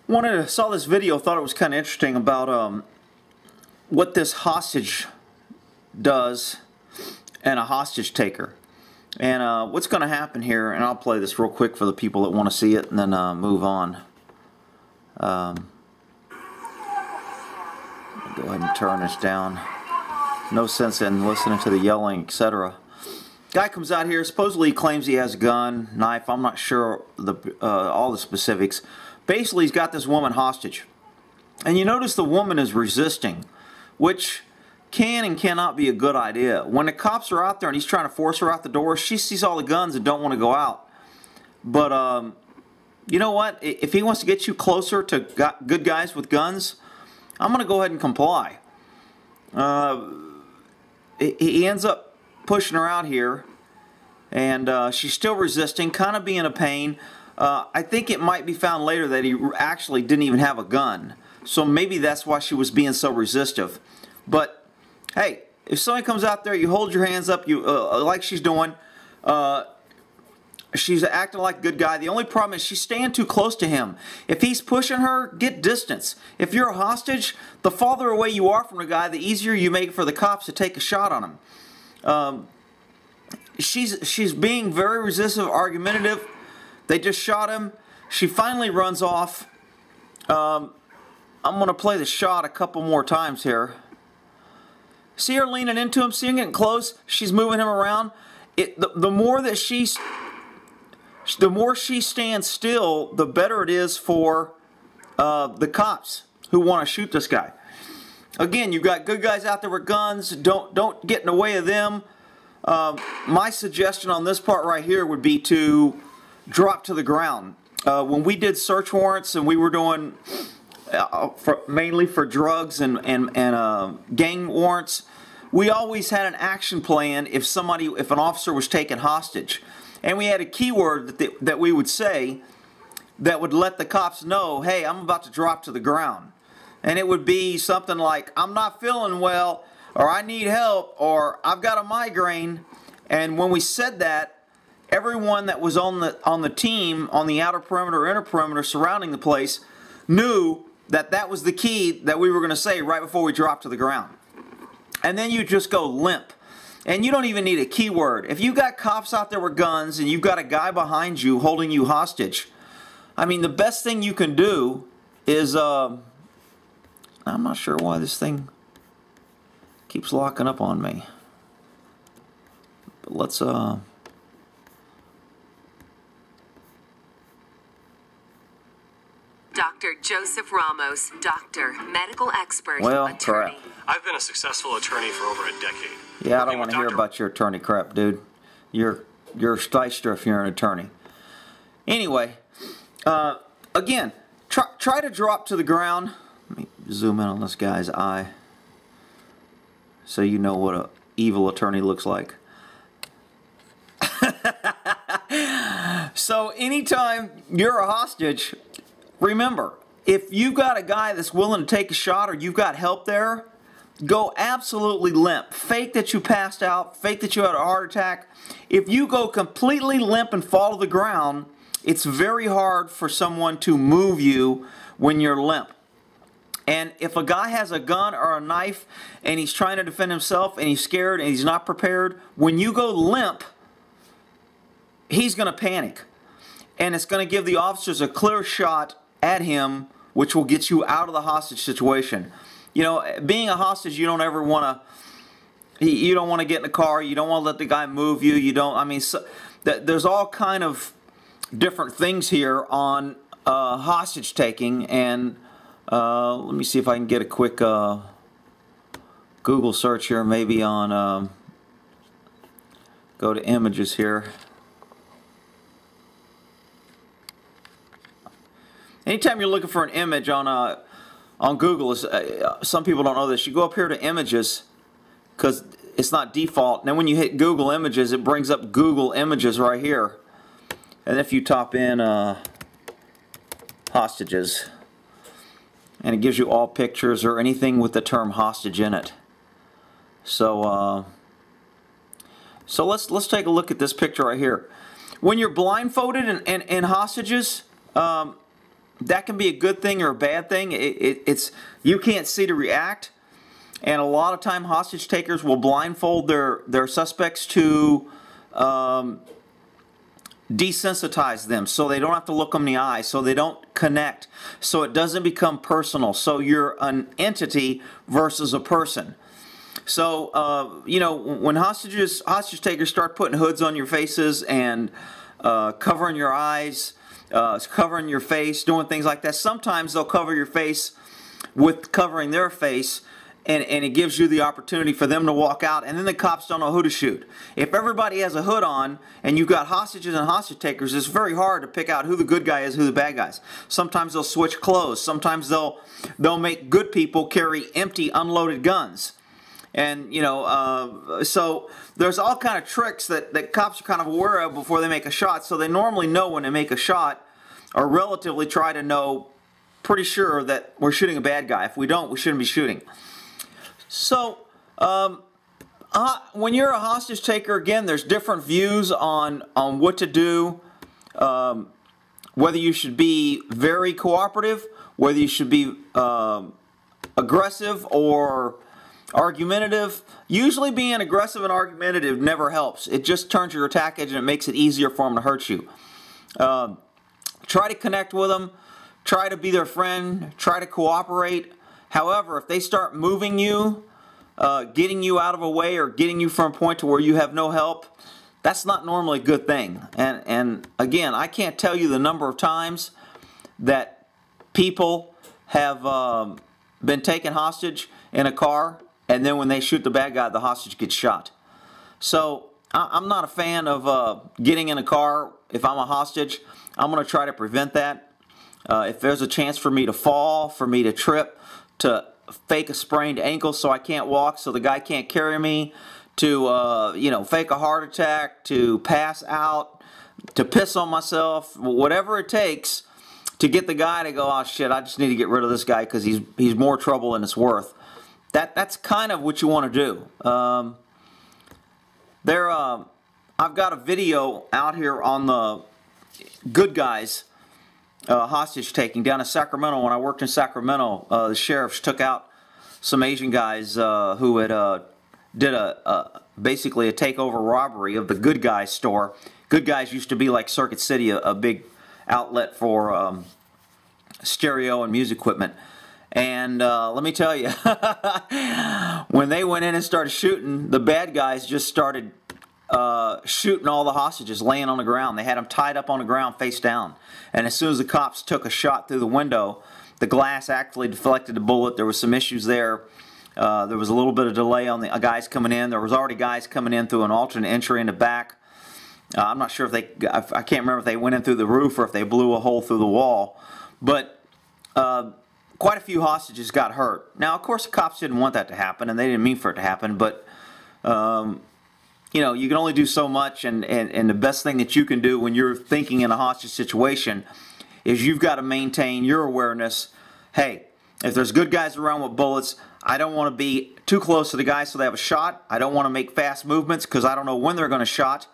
Saw this video, thought it was kind of interesting about what this hostage does and a hostage taker. And what's going to happen here, and I'll play this real quick for the people that want to see it and then move on. Go ahead and turn this down. No sense in listening to the yelling, etc. Guy comes out here, supposedly he claims he has a gun, knife, I'm not sure all the specifics. Basically, he's got this woman hostage. And you notice the woman is resisting, which can and cannot be a good idea. When the cops are out there and he's trying to force her out the door, she sees all the guns and don't want to go out. But, you know what? If he wants to get you closer to good guys with guns, I'm going to go ahead and comply. He ends up pushing her out here, and she's still resisting, kind of being a pain. I think it might be found later that he actually didn't even have a gun. So maybe that's why she was being so resistive. But, hey, if somebody comes out there, you hold your hands up, you like she's doing. She's acting like a good guy. The only problem is she's staying too close to him. If he's pushing her, get distance. If you're a hostage, the farther away you are from the guy, the easier you make it for the cops to take a shot on him. She's being very resistive, argumentative. They just shot him. She finally runs off. I'm going to play the shot a couple more times here. See her leaning into him, see him getting close. She's moving him around. The more she stands still, the better it is for the cops who want to shoot this guy. Again, you've got good guys out there with guns. Don't get in the way of them. My suggestion on this part right here would be to drop to the ground. When we did search warrants and we were doing mainly for drugs and gang warrants, we always had an action plan if an officer was taken hostage. And we had a keyword that we would say that would let the cops know, hey, I'm about to drop to the ground. And it would be something like, I'm not feeling well, or I need help, or I've got a migraine. And when we said that, everyone that was on the team, on the outer perimeter or inner perimeter surrounding the place, knew that that was the key that we were going to say right before we dropped to the ground. And then you just go limp. And you don't even need a keyword. If you've got cops out there with guns and you've got a guy behind you holding you hostage, I mean, the best thing you can do is, I'm not sure why this thing keeps locking up on me. But let's, Dr. Joseph Ramos, doctor, medical expert, well, attorney. crap. I've been a successful attorney for over a decade. Yeah, I don't want to hear about your attorney crap, dude. You're a shyster if you're an attorney. Anyway, again, try to drop to the ground. Let me zoom in on this guy's eye so you know what an evil attorney looks like. So anytime you're a hostage, remember, if you've got a guy that's willing to take a shot or you've got help there, go absolutely limp. Fake that you passed out. Fake that you had a heart attack. If you go completely limp and fall to the ground, it's very hard for someone to move you when you're limp. And if a guy has a gun or a knife and he's trying to defend himself and he's scared and he's not prepared, when you go limp, he's going to panic. And it's going to give the officers a clear shot at him, which will get you out of the hostage situation. You know, being a hostage, you don't ever want to get in a car. You don't want to let the guy move you. You don't, I mean, there's all kind of different things here on hostage taking. And let me see if I can get a quick Google search here, maybe on, go to images here. Anytime you're looking for an image on Google, some people don't know this. You go up here to images because it's not default. And then when you hit Google Images, it brings up Google Images right here. And if you type in hostages, and it gives you all pictures or anything with the term hostage in it. So let's take a look at this picture right here. When you're blindfolded and hostages, that can be a good thing or a bad thing. It's you can't see to react, and a lot of time hostage takers will blindfold their suspects to desensitize them, so they don't have to look them in the eye, so they don't connect, so it doesn't become personal, so you're an entity versus a person. So you know, when hostage takers start putting hoods on your faces and covering your eyes, covering your face, doing things like that, sometimes they'll cover your face with covering their face, and it gives you the opportunity for them to walk out, and then the cops don't know who to shoot. If everybody has a hood on and you've got hostages and hostage takers, it's very hard to pick out who the good guy is, who the bad guys. Sometimes they'll switch clothes. Sometimes they'll make good people carry empty, unloaded guns. And, you know, so there's all kind of tricks that cops are kind of aware of before they make a shot. So they normally know when they make a shot, or relatively try to know pretty sure that we're shooting a bad guy. If we don't, we shouldn't be shooting. So, when you're a hostage taker, again, there's different views on what to do, whether you should be very cooperative, whether you should be aggressive or argumentative. Usually being aggressive and argumentative never helps. It just turns your attack edge and it makes it easier for them to hurt you. Try to connect with them, try to be their friend, try to cooperate. However, if they start moving you, getting you out of a way, or getting you from a point to where you have no help, that's not normally a good thing. And again, I can't tell you the number of times that people have been taken hostage in a car, and then when they shoot the bad guy, the hostage gets shot. So I'm not a fan of getting in a car if I'm a hostage. I'm going to try to prevent that. If there's a chance for me to fall, for me to trip, to fake a sprained ankle so I can't walk, so the guy can't carry me, to you know, fake a heart attack, to pass out, to piss on myself, whatever it takes to get the guy to go, oh shit, I just need to get rid of this guy because he's more trouble than it's worth. That's kind of what you want to do. I've got a video out here on the good guys hostage taking down in Sacramento. When I worked in Sacramento, the sheriffs took out some Asian guys who had did basically a takeover robbery of the Good Guys store. Good Guys used to be like Circuit City, a big outlet for stereo and music equipment. And let me tell you, when they went in and started shooting, the bad guys just started shooting all the hostages laying on the ground. They had them tied up on the ground face down. And as soon as the cops took a shot through the window, the glass actually deflected the bullet. There was some issues there. There was a little bit of delay on the guys coming in. There was already guys coming in through an alternate entry in the back. I'm not sure if they, I can't remember if they went in through the roof or if they blew a hole through the wall. But quite a few hostages got hurt. Now, of course, the cops didn't want that to happen, and they didn't mean for it to happen, but you know, you can only do so much, and the best thing that you can do when you're thinking in a hostage situation is you've got to maintain your awareness. Hey, if there's good guys around with bullets, I don't want to be too close to the guys so they have a shot. I don't want to make fast movements because I don't know when they're going to shot.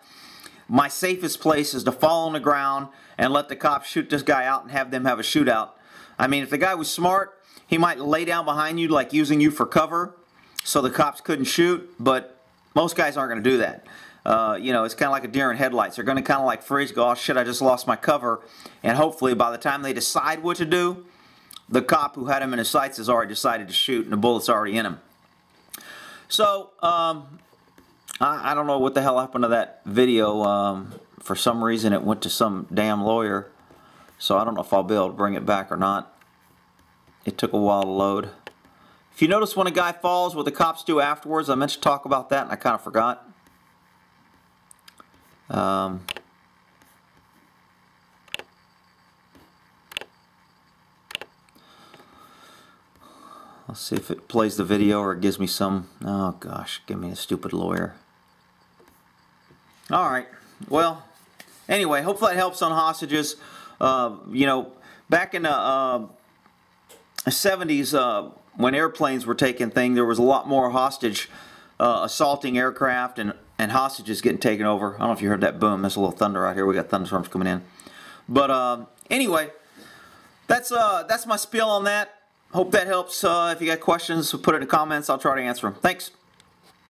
My safest place is to fall on the ground and let the cops shoot this guy out and have them have a shootout. I mean, if the guy was smart, he might lay down behind you, like using you for cover, so the cops couldn't shoot, but most guys aren't going to do that. You know, it's kind of like a deer in headlights. They're going to kind of like freeze, go, oh shit, I just lost my cover, and hopefully by the time they decide what to do, the cop who had him in his sights has already decided to shoot, and the bullet's already in him. So, I don't know what the hell happened to that video. For some reason, it went to some damn lawyer, so I don't know if I'll be able to bring it back or not. It took a while to load. If you notice when a guy falls, what the cops do afterwards, I meant to talk about that and I kind of forgot. Let's see if it plays the video or it gives me some... Oh gosh, give me a stupid lawyer. Alright, well, anyway, hopefully that helps on hostages. You know, back in the 70s, when airplanes were taking things, there was a lot more hostage assaulting aircraft and hostages getting taken over. I don't know if you heard that boom. There's a little thunder out here. We got thunderstorms coming in. But anyway, that's my spiel on that. Hope that helps. If you got questions, put it in the comments. I'll try to answer them. Thanks.